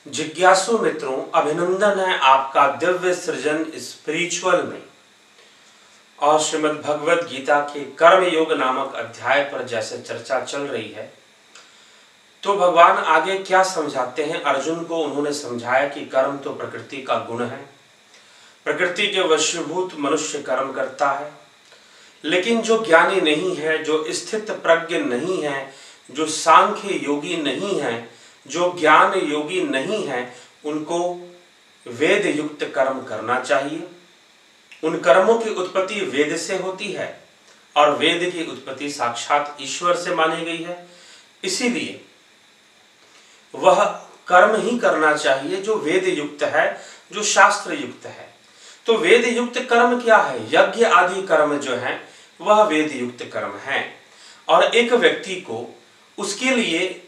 जिज्ञासु मित्रों, अभिनंदन है आपका दिव्य सृजन स्पिरिचुअल में। और श्रीमद् भगवद गीता के कर्म योग नामक अध्याय पर जैसे चर्चा चल रही है, तो भगवान आगे क्या समझाते हैं। अर्जुन को उन्होंने समझाया कि कर्म तो प्रकृति का गुण है, प्रकृति के वशीभूत मनुष्य कर्म करता है, लेकिन जो ज्ञानी नहीं है, जो स्थित प्रज्ञ नहीं है, जो सांख्य योगी नहीं है, जो ज्ञान योगी नहीं है, उनको वेद युक्त कर्म करना चाहिए। उन कर्मों की उत्पत्ति वेद से होती है और वेद की उत्पत्ति साक्षात ईश्वर से मानी गई है। इसीलिए वह कर्म ही करना चाहिए जो वेद युक्त है, जो शास्त्र युक्त है। तो वेद युक्त कर्म क्या है? यज्ञ आदि कर्म जो है वह वेद युक्त कर्म है। और एक व्यक्ति को उसके लिए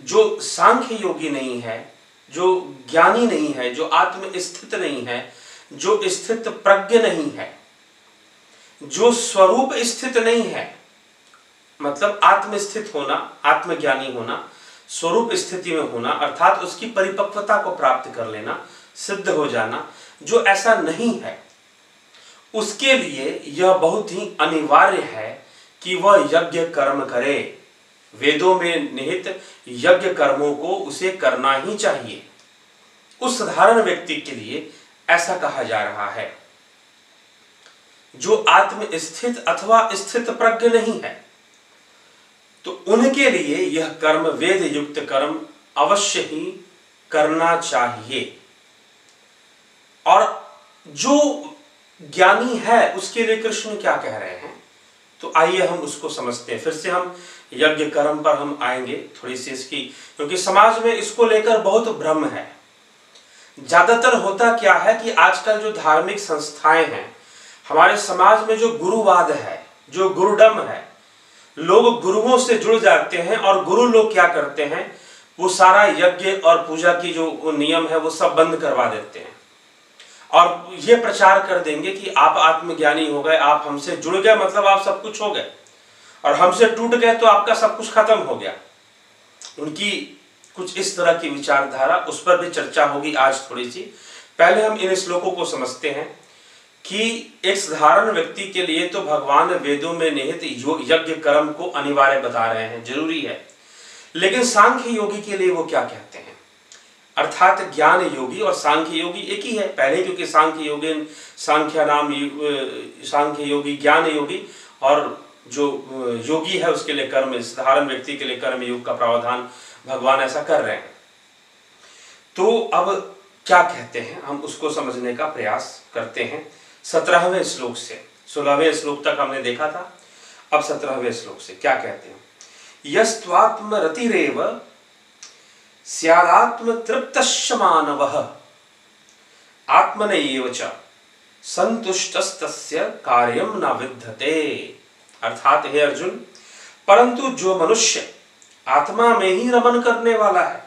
जो सांख्य योगी नहीं है, जो ज्ञानी नहीं है, जो आत्म स्थित नहीं है, जो स्थित प्रज्ञ नहीं है, जो स्वरूप स्थित नहीं है, मतलब आत्म स्थित होना, आत्मज्ञानी होना, स्वरूप स्थिति में होना, अर्थात उसकी परिपक्वता को प्राप्त कर लेना, सिद्ध हो जाना, जो ऐसा नहीं है, उसके लिए यह बहुत ही अनिवार्य है कि वह यज्ञ कर्म करे। वेदों में निहित यज्ञ कर्मों को उसे करना ही चाहिए। उस साधारण व्यक्ति के लिए ऐसा कहा जा रहा है जो आत्म स्थित अथवा स्थित प्रज्ञ नहीं है, तो उनके लिए यह कर्म, वेद युक्त कर्म अवश्य ही करना चाहिए। और जो ज्ञानी है उसके लिए कृष्ण क्या कह रहे हैं, तो आइए हम उसको समझते हैं। फिर से हम यज्ञ कर्म पर हम आएंगे थोड़ी सी इसकी, क्योंकि समाज में इसको लेकर बहुत भ्रम है। ज्यादातर होता क्या है कि आजकल जो धार्मिक संस्थाएं हैं, हमारे समाज में जो गुरुवाद है, जो गुरुडम है, लोग गुरुओं से जुड़ जाते हैं और गुरु लोग क्या करते हैं, वो सारा यज्ञ और पूजा की जो नियम है वो सब बंद करवा देते हैं और ये प्रचार कर देंगे कि आप आत्मज्ञानी हो गए, आप हमसे जुड़ गए मतलब आप सब कुछ हो गए, और हमसे टूट गए तो आपका सब कुछ खत्म हो गया। उनकी कुछ इस तरह की विचारधारा, उस पर भी चर्चा होगी आज थोड़ी सी। पहले हम इन श्लोकों को समझते हैं कि एक साधारण व्यक्ति के लिए तो भगवान वेदों में निहित यज्ञ कर्म को अनिवार्य बता रहे हैं, जरूरी है। लेकिन सांख्य योगी के लिए वो क्या कहते हैं, अर्थात ज्ञान योगी और सांख्य योगी एक ही है। पहले क्योंकि सांख्य योगी, सांख्य नाम सांख्य योगी, ज्ञान योगी, और जो योगी है उसके लिए कर्म, साधारण व्यक्ति के लिए कर्म योग का प्रावधान भगवान ऐसा कर रहे हैं। तो अब क्या कहते हैं हम उसको समझने का प्रयास करते हैं 17वें श्लोक से। 16वें श्लोक तक हमने देखा था, अब 17वें श्लोक से क्या कहते हैं। यस्त्वात्म रतिरेव स्यादात्म तृप्तश्च मानवः आत्मनैव च संतुष्टस्तस्य कार्यं न विद्यते। अर्थात हे अर्जुन, परंतु जो मनुष्य आत्मा में ही रमन करने वाला है,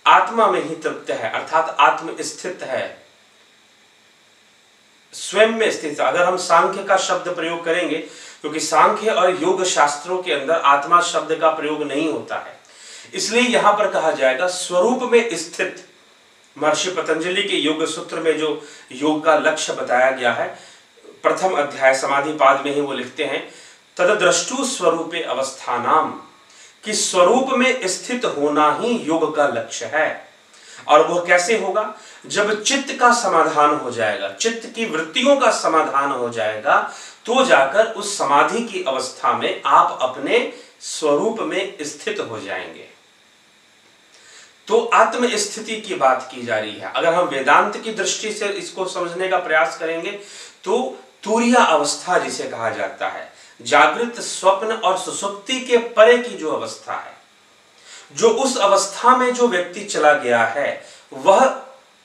आत्मा में ही तृप्त है, अर्थात आत्म स्थित है, स्वयं में स्थित। अगर हम सांख्य का शब्द प्रयोग करेंगे, क्योंकि सांख्य और योग शास्त्रों के अंदर आत्मा शब्द का प्रयोग नहीं होता है, इसलिए यहां पर कहा जाएगा स्वरूप में स्थित। महर्षि पतंजलि के योग सूत्र में जो योग का लक्ष्य बताया गया है, प्रथम अध्याय समाधि पाद में ही वो लिखते हैं, तदद्रष्टु स्वरूपे अवस्थानाम, कि स्वरूप में स्थित होना ही योग का लक्ष्य है। और वह कैसे होगा? जब चित्त का समाधान हो जाएगा, चित्त की वृत्तियों का समाधान हो जाएगा, तो जाकर उस समाधि की अवस्था में आप अपने स्वरूप में स्थित हो जाएंगे। तो आत्म स्थिति की बात की जा रही है। अगर हम वेदांत की दृष्टि से इसको समझने का प्रयास करेंगे तो तुरीया अवस्था जिसे कहा जाता है, जागृत, स्वप्न और सुषुप्ति के परे की जो अवस्था है, जो उस अवस्था में जो व्यक्ति चला गया है वह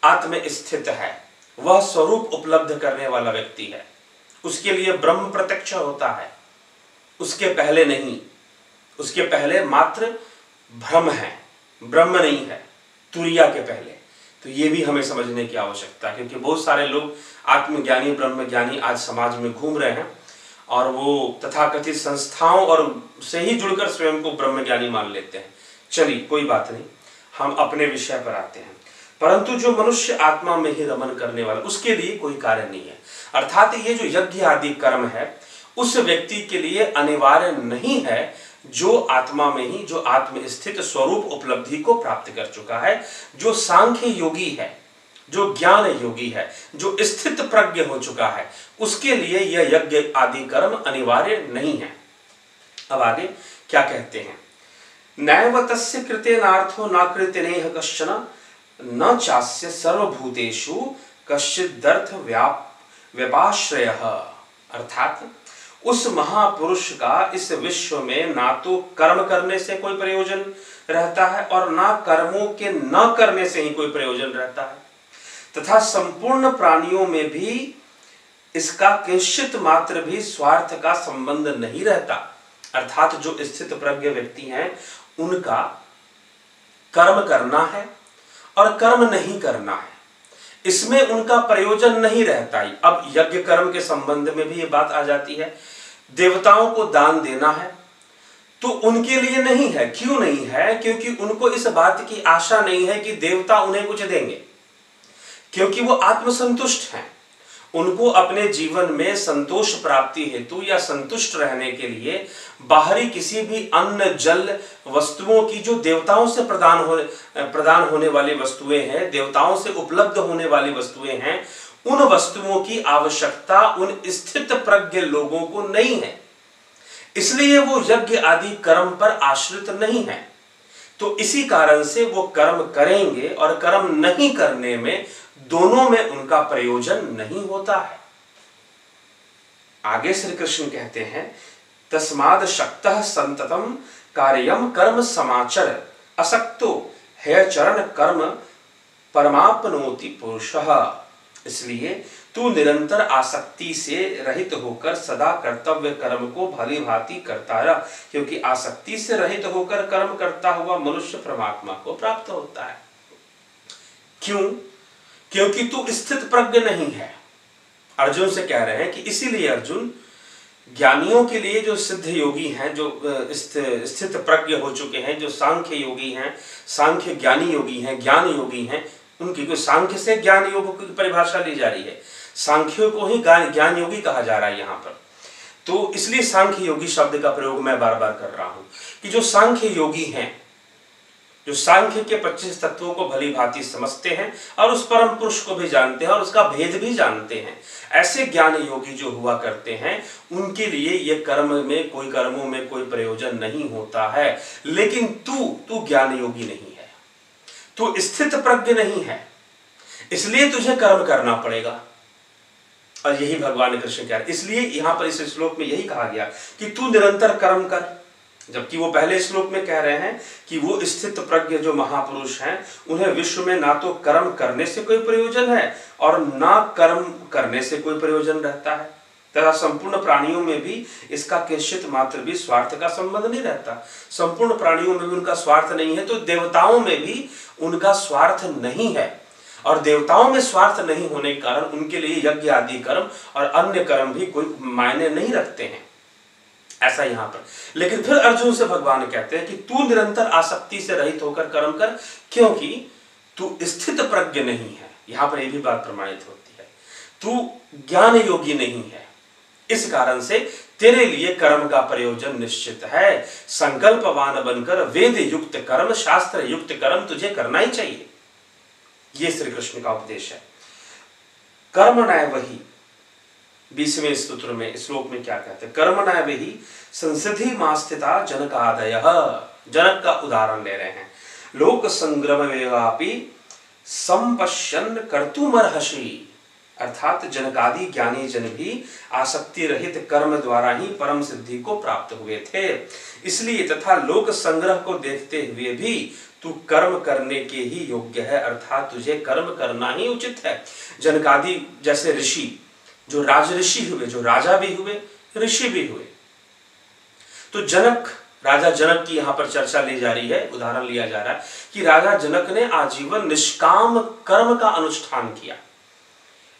आत्म स्थित है, वह स्वरूप उपलब्ध करने वाला व्यक्ति है। उसके लिए ब्रह्म प्रत्यक्ष होता है, उसके पहले नहीं, उसके पहले मात्र भ्रम है, ब्रह्म नहीं है, तुरीया के पहले। तो ये भी हमें समझने की आवश्यकता है, क्योंकि बहुत सारे लोग आत्मज्ञानी, ब्रह्मज्ञानी आज समाज में घूम रहे हैं और वो तथाकथित संस्थाओं और से ही जुड़कर स्वयं को ब्रह्मज्ञानी मान लेते हैं। चलिए कोई बात नहीं, हम अपने विषय पर आते हैं। परंतु जो मनुष्य आत्मा में ही रमन करने वाला, उसके लिए कोई कार्य नहीं है। अर्थात ये जो यज्ञ आदि कर्म है उस व्यक्ति के लिए अनिवार्य नहीं है जो आत्मा में ही, जो आत्म स्थित स्वरूप उपलब्धि को प्राप्त कर चुका है, जो सांख्य योगी है, जो ज्ञान योगी है, जो स्थित प्रज्ञ हो चुका है, उसके लिए यह यज्ञ आदि कर्म अनिवार्य नहीं है। अब आगे क्या कहते हैं, नैव तस्य कृतेनार्थो न कृतेनेह कश्चन न चास्य सर्वभूतेषु कश्चिदर्थ व्यपाश्रयः। अर्थात उस महापुरुष का इस विश्व में ना तो कर्म करने से कोई प्रयोजन रहता है और ना कर्मों के न करने से ही कोई प्रयोजन रहता है, तथा संपूर्ण प्राणियों में भी इसका किंचित मात्र भी स्वार्थ का संबंध नहीं रहता। अर्थात जो स्थित प्रज्ञ व्यक्ति हैं उनका कर्म करना है और कर्म नहीं करना है, इसमें उनका प्रयोजन नहीं रहता ही। अब यज्ञ कर्म के संबंध में भी ये बात आ जाती है, देवताओं को दान देना है तो उनके लिए नहीं है। क्यों नहीं है? क्योंकि उनको इस बात की आशा नहीं है कि देवता उन्हें कुछ देंगे, क्योंकि वो आत्मसंतुष्ट हैं। उनको अपने जीवन में संतोष प्राप्ति हेतु या संतुष्ट रहने के लिए बाहरी किसी भी अन्न जल वस्तुओं की, जो देवताओं से प्रदान होने वाली वस्तुएं हैं, देवताओं से उपलब्ध होने वाली वस्तुएं हैं, उन वस्तुओं की आवश्यकता उन स्थित प्रज्ञ लोगों को नहीं है। इसलिए वो यज्ञ आदि कर्म पर आश्रित नहीं है। तो इसी कारण से वो कर्म करेंगे और कर्म नहीं करने में, दोनों में उनका प्रयोजन नहीं होता है। आगे श्री कृष्ण कहते हैं, तस्माद् शक्तः संततम कार्यम कर्म समाचर असक्तो है चरण कर्म परमाप्नोति पुरुषः। इसलिए तू निरंतर आसक्ति से रहित होकर सदा कर्तव्य कर्म को भली भांति करता रह, क्योंकि आसक्ति से रहित होकर कर्म करता हुआ मनुष्य परमात्मा को प्राप्त होता है। क्यों? क्योंकि तू स्थित प्रज्ञ नहीं है। अर्जुन से कह रहे हैं कि इसीलिए अर्जुन, ज्ञानियों के लिए जो सिद्ध योगी हैं, जो स्थित प्रज्ञ हो चुके हैं, जो सांख्य योगी हैं, सांख्य ज्ञानी योगी हैं, ज्ञान योगी हैं, उनकी कोई सांख्य से ज्ञान योग की परिभाषा ली जा रही है, सांख्यों को ही ज्ञान योगी कहा जा रहा है यहाँ पर। तो इसलिए सांख्य योगी शब्द का प्रयोग मैं बार बार कर रहा हूं कि जो सांख्य योगी हैं, जो सांख्य के 25 तत्वों को भली भांति समझते हैं और उस परम पुरुष को भी जानते हैं और उसका भेद भी जानते हैं, ऐसे ज्ञान योगी जो हुआ करते हैं, उनके लिए ये कर्मों में कोई प्रयोजन नहीं होता है। लेकिन तू ज्ञान योगी नहीं है, तू स्थित प्रज्ञ नहीं है, इसलिए तुझे कर्म करना पड़ेगा। और यही भगवान कृष्ण कह रहे हैं। इसलिए यहां पर इस श्लोक में यही कहा गया कि तू निरंतर कर्म कर, जबकि वो पहले श्लोक में कह रहे हैं कि वो स्थित प्रज्ञ जो महापुरुष हैं, उन्हें विश्व में ना तो कर्म करने से कोई प्रयोजन है और ना कर्म करने से कोई प्रयोजन रहता है, तथा संपूर्ण प्राणियों में भी इसका किंचित मात्र भी स्वार्थ का संबंध नहीं रहता। संपूर्ण प्राणियों में भी उनका स्वार्थ नहीं है, तो देवताओं में भी उनका स्वार्थ नहीं है, और देवताओं में स्वार्थ नहीं होने के कारण उनके लिए यज्ञ आदि कर्म और अन्य कर्म भी कोई मायने नहीं रखते हैं, ऐसा यहां पर। लेकिन फिर अर्जुन से भगवान कहते हैं कि तू निरंतर आसक्ति से रहित होकर कर्म कर, क्योंकि तू स्थित प्रज्ञ नहीं है। यहां पर यह भी बात प्रमाणित होती है, तू ज्ञान योगी नहीं है, इस कारण से तेरे लिए कर्म का प्रयोजन निश्चित है। संकल्पवान बनकर वेद युक्त कर्म, शास्त्र युक्त कर्म तुझे करना ही चाहिए। ये श्री कृष्ण का उपदेश है। कर्मण्येव वही 20वें स्तोत्र में, श्लोक में क्या कहते हैं, कर्मण्येव वही संसिद्धि मास्थिता जनकादयः। जनक का उदाहरण ले रहे हैं। लोक संग्रम वेवापि संपश्यन् कर्तुमर्हसि। अर्थात जनकादि ज्ञानी जन भी आसक्ति रहित कर्म द्वारा ही परम सिद्धि को प्राप्त हुए थे। इसलिए तथा लोक संग्रह को देखते हुए भी तू कर्म करने के ही योग्य है, अर्थात तुझे कर्म करना ही उचित है। जनकादि जैसे ऋषि, जो राजऋषि हुए, जो राजा भी हुए, ऋषि भी हुए। तो जनक, राजा जनक की यहाँ पर चर्चा ली जा रही है, उदाहरण लिया जा रहा है कि राजा जनक ने आजीवन निष्काम कर्म का अनुष्ठान किया।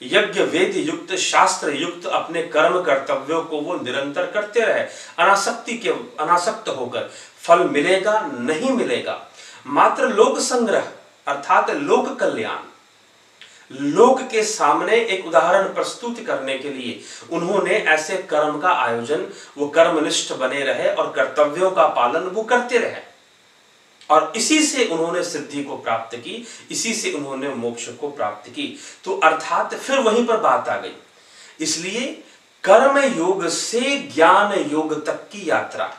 यज्ञ वेद युक्त शास्त्र युक्त अपने कर्म कर्तव्यों को वो निरंतर करते रहे, अनासक्त होकर। फल मिलेगा नहीं मिलेगा, मात्र लोक संग्रह अर्थात लोक कल्याण, लोक के सामने एक उदाहरण प्रस्तुत करने के लिए उन्होंने ऐसे कर्म का आयोजन, वो कर्मनिष्ठ बने रहे और कर्तव्यों का पालन वो करते रहे, और इसी से उन्होंने सिद्धि को प्राप्त की, इसी से उन्होंने मोक्ष को प्राप्त की। तो अर्थात फिर वहीं पर बात आ गई। इसलिए कर्म योग से ज्ञान योग तक की यात्रा।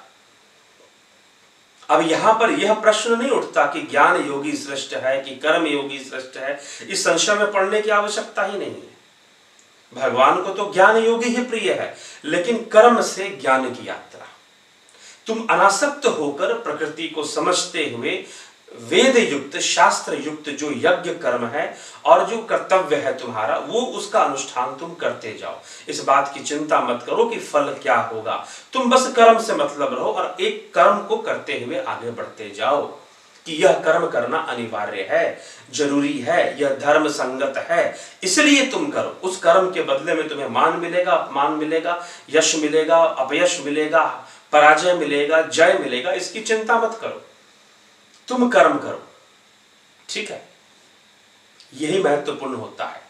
अब यहां पर यह प्रश्न नहीं उठता कि ज्ञान योगी श्रेष्ठ है कि कर्म योगी श्रेष्ठ है, इस संशय में पड़ने की आवश्यकता ही नहीं है। भगवान को तो ज्ञान योगी ही प्रिय है, लेकिन कर्म से ज्ञान की यात्रा, तुम अनासक्त होकर प्रकृति को समझते हुए वेद युक्त शास्त्र युक्त जो यज्ञ कर्म है और जो कर्तव्य है तुम्हारा, वो उसका अनुष्ठान तुम करते जाओ। इस बात की चिंता मत करो कि फल क्या होगा, तुम बस कर्म से मतलब रहो और एक कर्म को करते हुए आगे बढ़ते जाओ कि यह कर्म करना अनिवार्य है, जरूरी है, यह धर्म संगत है, इसलिए तुम करो। उस कर्म के बदले में तुम्हें मान मिलेगा, अपमान मिलेगा, यश मिलेगा, अपयश मिलेगा, पराजय मिलेगा, जय मिलेगा, इसकी चिंता मत करो, तुम कर्म करो। ठीक है, यही महत्वपूर्ण होता है।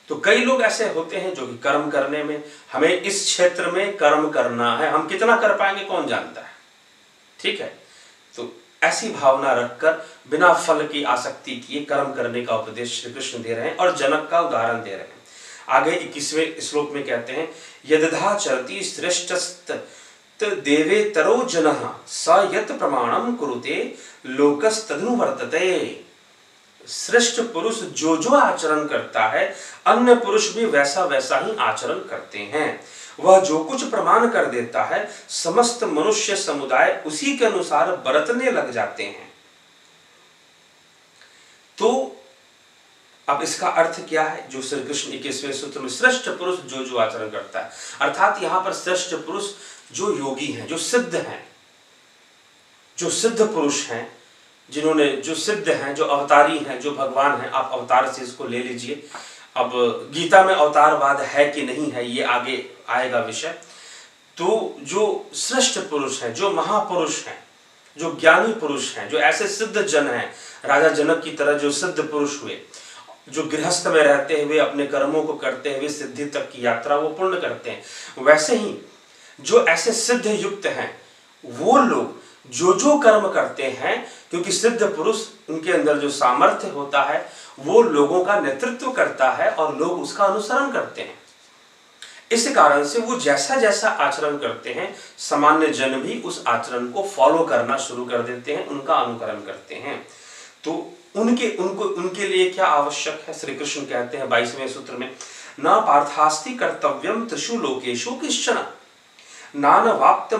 तो कई लोग ऐसे होते हैं जो कि कर्म करने में, हमें इस क्षेत्र में कर्म करना है, हम कितना कर पाएंगे कौन जानता है। ठीक है, तो ऐसी भावना रखकर बिना फल की आसक्ति किए कर्म करने का उपदेश श्री कृष्ण दे रहे हैं और जनक का उदाहरण दे रहे हैं। आगे 21वें श्लोक में कहते हैं, यदधा चरति श्रेष्ठस्त देवे तरो जनः स यत् प्रमाणम कुरुते लोकस्तदनुवर्तते। श्रेष्ठ पुरुष जो जो आचरण करता है, अन्य पुरुष भी वैसा वैसा ही आचरण करते हैं। वह जो कुछ प्रमाण कर देता है, समस्त मनुष्य समुदाय उसी के अनुसार बरतने लग जाते हैं। तो अब इसका अर्थ क्या है, जो श्री कृष्ण 21वें सूत्र में श्रेष्ठ पुरुष जो जो आचरण करता है, अर्थात यहां पर श्रेष्ठ पुरुष जो योगी हैं, जो सिद्ध हैं, जो सिद्ध पुरुष हैं, जिन्होंने, जो सिद्ध हैं, जो अवतारी हैं, जो भगवान हैं। आप अवतार से इसको ले लीजिए। अब गीता में अवतारवाद है कि नहीं है, ये आगे आएगा विषय। तो जो श्रेष्ठ पुरुष हैं, जो महापुरुष हैं, जो ज्ञानी पुरुष हैं, जो ऐसे सिद्ध जन हैं, राजा जनक की तरह जो सिद्ध पुरुष हुए, जो गृहस्थ में रहते हुए अपने कर्मों को करते हुए सिद्धि तक की यात्रा वो पूर्ण करते हैं, वैसे ही जो ऐसे सिद्ध युक्त हैं, वो लोग जो जो कर्म करते हैं, क्योंकि सिद्ध पुरुष, उनके अंदर जो सामर्थ्य होता है वो लोगों का नेतृत्व करता है और लोग उसका अनुसरण करते हैं। इस कारण से वो जैसा जैसा आचरण करते हैं, सामान्य जन भी उस आचरण को फॉलो करना शुरू कर देते हैं, उनका अनुकरण करते हैं। तो उनके लिए क्या आवश्यक है, श्री कृष्ण कहते हैं 22वें सूत्र में, न पार्थास्ति कर्तव्यम त्रिषु लोकेषु किश्चन नानवाप्त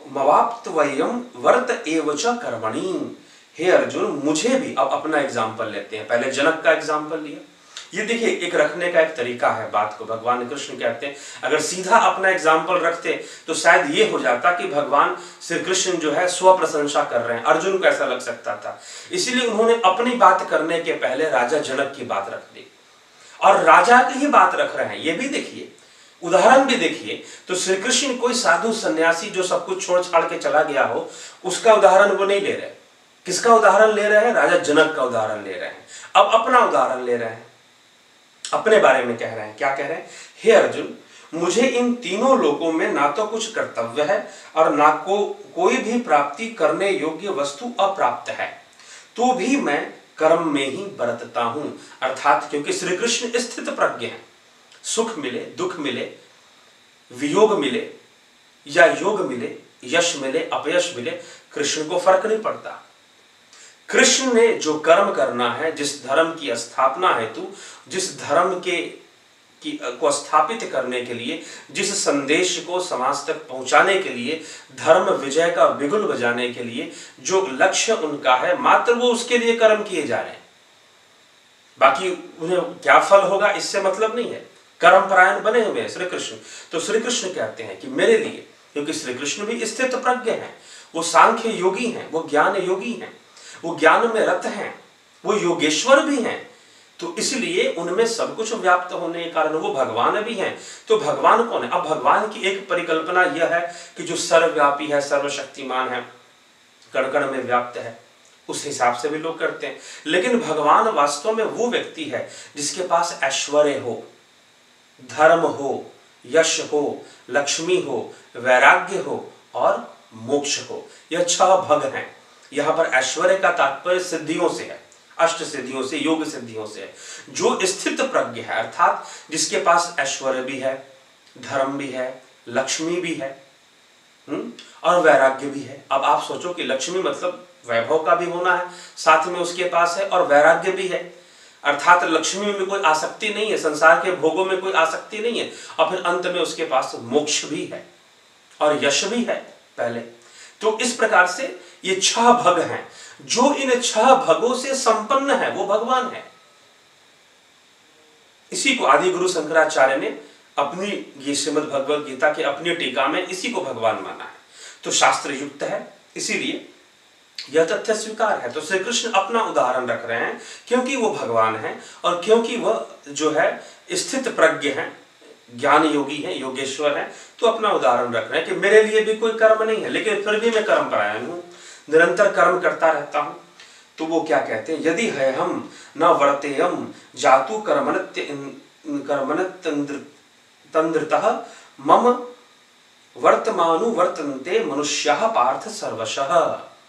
मवाप्त वयम वर्त एवच कर्मणि। हे अर्जुन, मुझे भी, अब अपना एग्जाम्पल लेते हैं, पहले जनक का एग्जाम्पल लिया। ये देखिए, एक रखने का एक तरीका है बात को। भगवान कृष्ण कहते हैं, अगर सीधा अपना एग्जाम्पल रखते तो शायद ये हो जाता कि भगवान श्री कृष्ण जो है स्व प्रशंसा कर रहे हैं, अर्जुन को ऐसा लग सकता था। इसीलिए उन्होंने अपनी बात करने के पहले राजा जनक की बात रख दी, और राजा की ही बात रख रहे हैं। ये भी देखिए, उदाहरण भी देखिए, तो श्री कृष्ण कोई साधु सन्यासी जो सब कुछ छोड़ छाड़ के चला गया हो, उसका उदाहरण वो नहीं ले रहे। किसका उदाहरण ले रहे हैं? राजा जनक का उदाहरण ले रहे हैं। अब अपना उदाहरण ले रहे हैं, अपने बारे में कह रहे हैं। क्या कह रहे हैं? हे अर्जुन, मुझे इन तीनों लोकों में ना तो कुछ कर्तव्य है और ना कोई भी प्राप्ति करने योग्य वस्तु अप्राप्त है, तो भी मैं कर्म में ही बरतता हूं। अर्थात क्योंकि श्री कृष्ण स्थित प्रज्ञ हैं, सुख मिले, दुख मिले, वियोग मिले या योग मिले, यश मिले, अपयश मिले, कृष्ण को फर्क नहीं पड़ता। कृष्ण ने जो कर्म करना है, जिस धर्म की स्थापना हेतु, जिस धर्म को स्थापित करने के लिए, जिस संदेश को समाज तक पहुंचाने के लिए, धर्म विजय का बिगुल बजाने के लिए जो लक्ष्य उनका है, मात्र वो उसके लिए कर्म किए जा रहे हैं। बाकी उन्हें क्या फल होगा इससे मतलब नहीं है। कर्म परायण बने हुए हैं श्री कृष्ण। तो श्री कृष्ण कहते हैं कि मेरे लिए, क्योंकि श्री कृष्ण भी स्थित प्रज्ञ हैं, वो सांख्य योगी हैं, वो ज्ञान योगी हैं, वो ज्ञान में रत हैं, वो योगेश्वर भी हैं, तो इसलिए उनमें सब कुछ व्याप्त होने के कारण वो भगवान भी हैं। तो भगवान कौन है? अब भगवान की एक परिकल्पना यह है कि जो सर्वव्यापी है, सर्वशक्तिमान है, कण कण में व्याप्त है, उस हिसाब से भी लोग करते हैं। लेकिन भगवान वास्तव में वो व्यक्ति है जिसके पास ऐश्वर्य हो, धर्म हो, यश हो, लक्ष्मी हो, वैराग्य हो और मोक्ष हो। यह 6 भग हैं। यहां पर ऐश्वर्य का तात्पर्य सिद्धियों से है, अष्ट सिद्धियों से, योग सिद्धियों से है। जो स्थित प्रज्ञ है, अर्थात जिसके पास ऐश्वर्य भी है, धर्म भी है, लक्ष्मी भी है और वैराग्य भी है। अब आप सोचो कि लक्ष्मी मतलब वैभव का भी होना है, साथ में उसके पास है, और वैराग्य भी है, अर्थात लक्ष्मी में कोई आसक्ति नहीं है, संसार के भोगों में कोई आसक्ति नहीं है, और फिर अंत में उसके पास मोक्ष भी है और यश भी है पहले। तो इस प्रकार से ये 6 भग हैं। जो इन 6 भगों से संपन्न है वो भगवान है। इसी को आदि गुरु शंकराचार्य ने अपनी ये श्रीमद् भगवद गीता के अपनी टीका में इसी को भगवान माना है। तो शास्त्र युक्त है, इसीलिए यह तथ्य स्वीकार है। तो श्री कृष्ण अपना उदाहरण रख रहे हैं क्योंकि वो भगवान है और क्योंकि वह जो है स्थित प्रज्ञ है, ज्ञान योगी है, योगेश्वर है। तो अपना उदाहरण रख रहे हैं कि मेरे लिए भी कोई कर्म नहीं है, लेकिन फिर भी मैं कर्म परायण हूं, निरंतर कर्म करता रहता हूं। तो वो क्या कहते हैं? यदि है हम न वर्तेयम जातु कर्मणतंद्रतः मम वर्तमानु वर्तन्ते मनुष्यः पार्थ सर्वशः।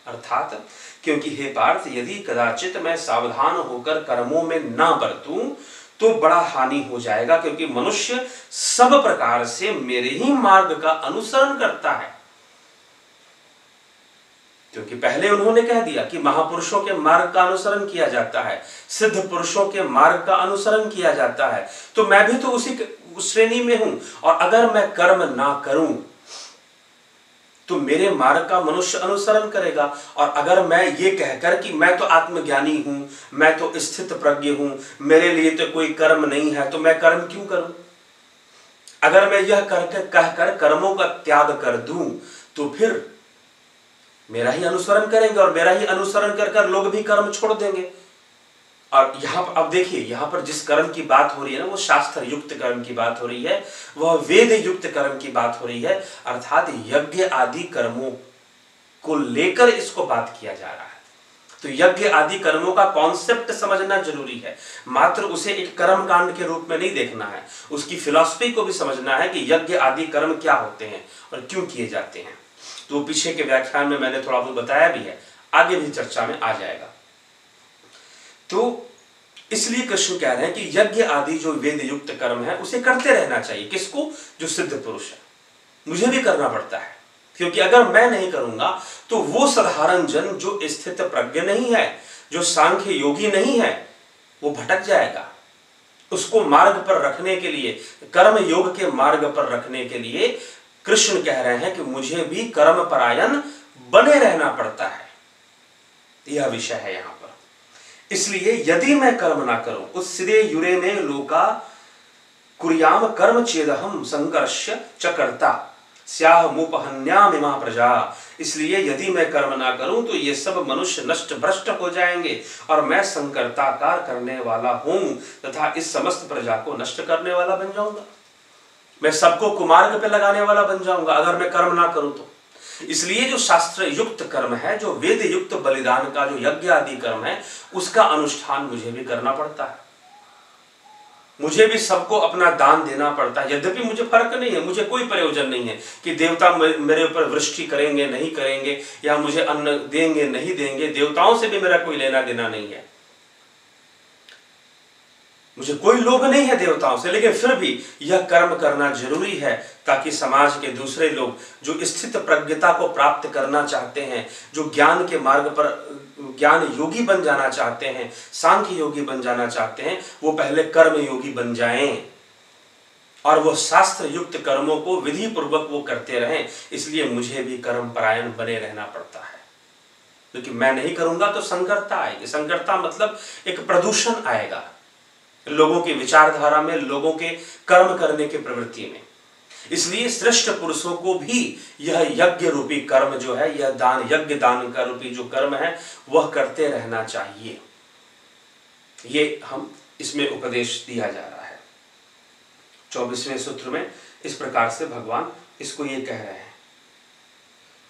अर्थात क्योंकि हे पार्थ, यदि कदाचित मैं सावधान होकर कर्मों में ना बरतूं तो बड़ा हानि हो जाएगा, क्योंकि मनुष्य सब प्रकार से मेरे ही मार्ग का अनुसरण करता है। क्योंकि पहले उन्होंने कह दिया कि महापुरुषों के मार्ग का अनुसरण किया जाता है, सिद्ध पुरुषों के मार्ग का अनुसरण किया जाता है, तो मैं भी तो उसी श्रेणी में हूं। और अगर मैं कर्म ना करूं तो मेरे मार्ग का मनुष्य अनुसरण करेगा। और अगर मैं ये कहकर कि मैं तो आत्मज्ञानी हूं, मैं तो स्थित प्रज्ञ हूं, मेरे लिए तो कोई कर्म नहीं है, तो मैं कर्म क्यों करूं? अगर मैं यह कहकर कर्मों का त्याग कर दूं तो फिर मेरा ही अनुसरण करेंगे और मेरा ही अनुसरण कर लोग भी कर्म छोड़ देंगे। और यहाँ पर अब देखिए, यहाँ पर जिस कर्म की बात हो रही है ना, वो शास्त्र युक्त कर्म की बात हो रही है, वह वेद युक्त कर्म की बात हो रही है, अर्थात यज्ञ आदि कर्मों को लेकर इसको बात किया जा रहा है। तो यज्ञ आदि कर्मों का कॉन्सेप्ट समझना जरूरी है, मात्र उसे एक कर्म कांड के रूप में नहीं देखना है, उसकी फिलॉसफी को भी समझना है कि यज्ञ आदि कर्म क्या होते हैं और क्यों किए जाते हैं। तो पीछे के व्याख्यान में मैंने थोड़ा बहुत बताया भी है, आगे भी चर्चा में आ जाएगा। तो इसलिए कृष्ण कह रहे हैं कि यज्ञ आदि जो वेद युक्त कर्म है उसे करते रहना चाहिए। किसको? जो सिद्ध पुरुष है। मुझे भी करना पड़ता है, क्योंकि अगर मैं नहीं करूंगा तो वो साधारण जन जो स्थित प्रज्ञ नहीं है, जो सांख्य योगी नहीं है, वो भटक जाएगा। उसको मार्ग पर रखने के लिए, कर्म योग के मार्ग पर रखने के लिए कृष्ण कह रहे हैं कि मुझे भी कर्म परायण बने रहना पड़ता है। यह विषय है यहां पर। इसलिए यदि मैं कर्म ना करूं, उस्सिदे युरेने लोका कुर्याम कर्म चेदहम संघर्ष चकर्ता स्याहमुपहन्यामिमा प्रजा। इसलिए यदि मैं कर्म ना करूं तो ये सब मनुष्य नष्ट भ्रष्ट हो जाएंगे और मैं संकर्ताकार करने वाला हूं तथा इस समस्त प्रजा को नष्ट करने वाला बन जाऊंगा। मैं सबको कुमार्ग पे लगाने वाला बन जाऊंगा अगर मैं कर्म ना करूं तो। इसलिए जो शास्त्र युक्त कर्म है, जो वेद युक्त बलिदान का जो यज्ञ आदि कर्म है, उसका अनुष्ठान मुझे भी करना पड़ता है। मुझे भी सबको अपना दान देना पड़ता है। यद्यपि मुझे फर्क नहीं है, मुझे कोई प्रयोजन नहीं है कि देवता मेरे ऊपर वृष्टि करेंगे नहीं करेंगे, या मुझे अन्न देंगे नहीं देंगे, देवताओं से भी मेरा कोई लेना देना नहीं है। मुझे कोई लोभ नहीं है देवताओं से, लेकिन फिर भी यह कर्म करना जरूरी है ताकि समाज के दूसरे लोग जो स्थित प्रज्ञता को प्राप्त करना चाहते हैं, जो ज्ञान के मार्ग पर ज्ञान योगी बन जाना चाहते हैं, सांख्य योगी बन जाना चाहते हैं, वो पहले कर्म योगी बन जाएं और वो शास्त्र युक्त कर्मों को विधि पूर्वक वो करते रहें। इसलिए मुझे भी कर्म परायण बने रहना पड़ता है, क्योंकि मैं नहीं करूंगा तो संकरता आएगी। संकरता मतलब एक प्रदूषण आएगा लोगों की विचारधारा में, लोगों के कर्म करने की प्रवृत्ति में। इसलिए श्रेष्ठ पुरुषों को भी यह यज्ञ रूपी कर्म जो है, यह दान, यज्ञ दान का रूपी जो कर्म है, वह करते रहना चाहिए। ये हम इसमें उपदेश दिया जा रहा है। 24वें सूत्र में इस प्रकार से भगवान इसको ये कह रहे हैं।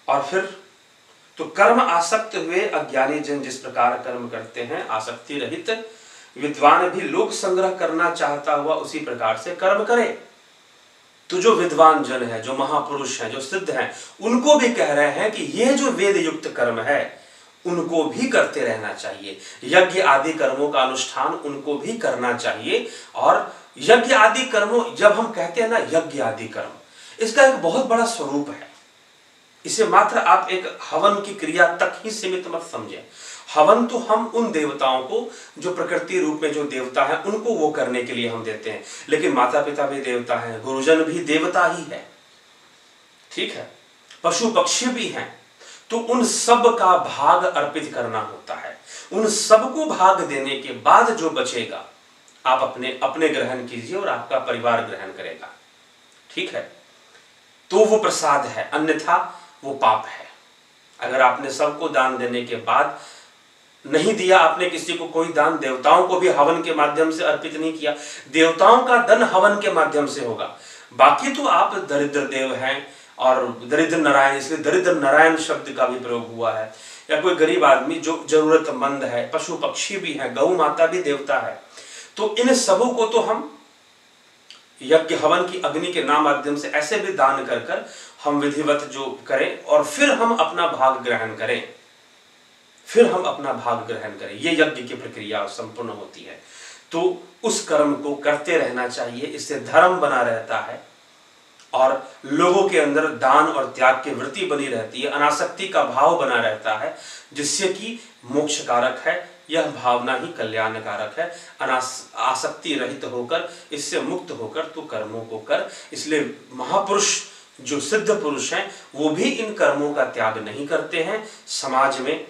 और फिर तो कर्म आसक्त हुए अज्ञानी जन जिस प्रकार कर्म करते हैं आसक्ति रहित, विद्वान भी लोक संग्रह करना चाहता हुआ उसी प्रकार से कर्म करे। तो जो विद्वान जन है, जो महापुरुष हैं, जो सिद्ध हैं, उनको भी कह रहे हैं कि ये जो वेद युक्त कर्म है उनको भी करते रहना चाहिए। यज्ञ आदि कर्मों का अनुष्ठान उनको भी करना चाहिए। और यज्ञ आदि कर्मों, जब हम कहते हैं ना यज्ञ आदि कर्म, इसका एक बहुत बड़ा स्वरूप है। इसे मात्र आप एक हवन की क्रिया तक ही सीमित मत समझें। हवन तो हम उन देवताओं को, जो प्रकृति रूप में जो देवता है, उनको वो करने के लिए हम देते हैं। लेकिन माता पिता भी देवता हैं, गुरुजन भी देवता ही है, ठीक है, पशु पक्षी भी हैं। तो उन सब का भाग अर्पित करना होता है। उन सबको भाग देने के बाद जो बचेगा आप अपने अपने ग्रहण कीजिए और आपका परिवार ग्रहण करेगा, ठीक है। तो वो प्रसाद है, अन्यथा वो पाप है। अगर आपने सबको दान देने के बाद नहीं दिया, आपने किसी को कोई दान, देवताओं को भी हवन के माध्यम से अर्पित नहीं किया, देवताओं का धन हवन के माध्यम से होगा। बाकी तो आप दरिद्र देव हैं और दरिद्र नारायण, इसलिए दरिद्र नारायण शब्द का भी प्रयोग हुआ है। या कोई गरीब आदमी जो जरूरतमंद है, पशु पक्षी भी है, गौ माता भी देवता है। तो इन सबों को तो हम यज्ञ हवन की अग्नि के नाम माध्यम से ऐसे भी दान कर कर हम विधिवत जो करें और फिर हम अपना भाग ग्रहण करें, फिर हम अपना भाग ग्रहण करें, ये यज्ञ की प्रक्रिया संपूर्ण होती है। तो उस कर्म को करते रहना चाहिए, इससे धर्म बना रहता है और लोगों के अंदर दान और त्याग की वृत्ति बनी रहती है, अनासक्ति का भाव बना रहता है, जिससे कि मोक्ष कारक है। यह भावना ही कल्याणकारक है। आसक्ति रहित होकर, इससे मुक्त होकर तो कर्मों को कर। इसलिए महापुरुष जो सिद्ध पुरुष हैं वो भी इन कर्मों का त्याग नहीं करते हैं। समाज में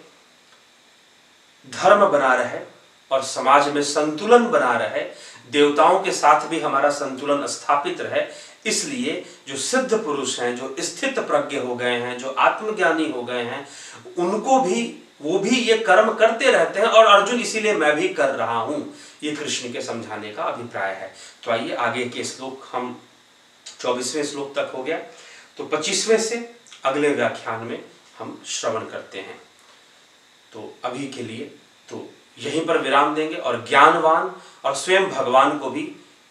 धर्म बना रहे और समाज में संतुलन बना रहे, देवताओं के साथ भी हमारा संतुलन स्थापित रहे, इसलिए जो सिद्ध पुरुष हैं, जो स्थित प्रज्ञ हो गए हैं, जो आत्मज्ञानी हो गए हैं, उनको भी वो भी ये कर्म करते रहते हैं। और अर्जुन इसीलिए मैं भी कर रहा हूं, ये कृष्ण के समझाने का अभिप्राय है। तो आइए आगे के श्लोक, हम 24वें श्लोक तक हो गया, तो 25वें से अगले व्याख्यान में हम श्रवण करते हैं। तो अभी के लिए तो यहीं पर विराम देंगे। और ज्ञानवान और स्वयं भगवान को भी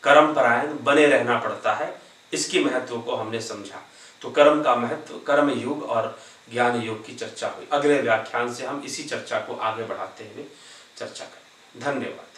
कर्म परायण बने रहना पड़ता है, इसकी महत्व को हमने समझा। तो कर्म का महत्व, कर्म योग और ज्ञान योग की चर्चा हुई। अगले व्याख्यान से हम इसी चर्चा को आगे बढ़ाते हुए चर्चा करेंगे। धन्यवाद।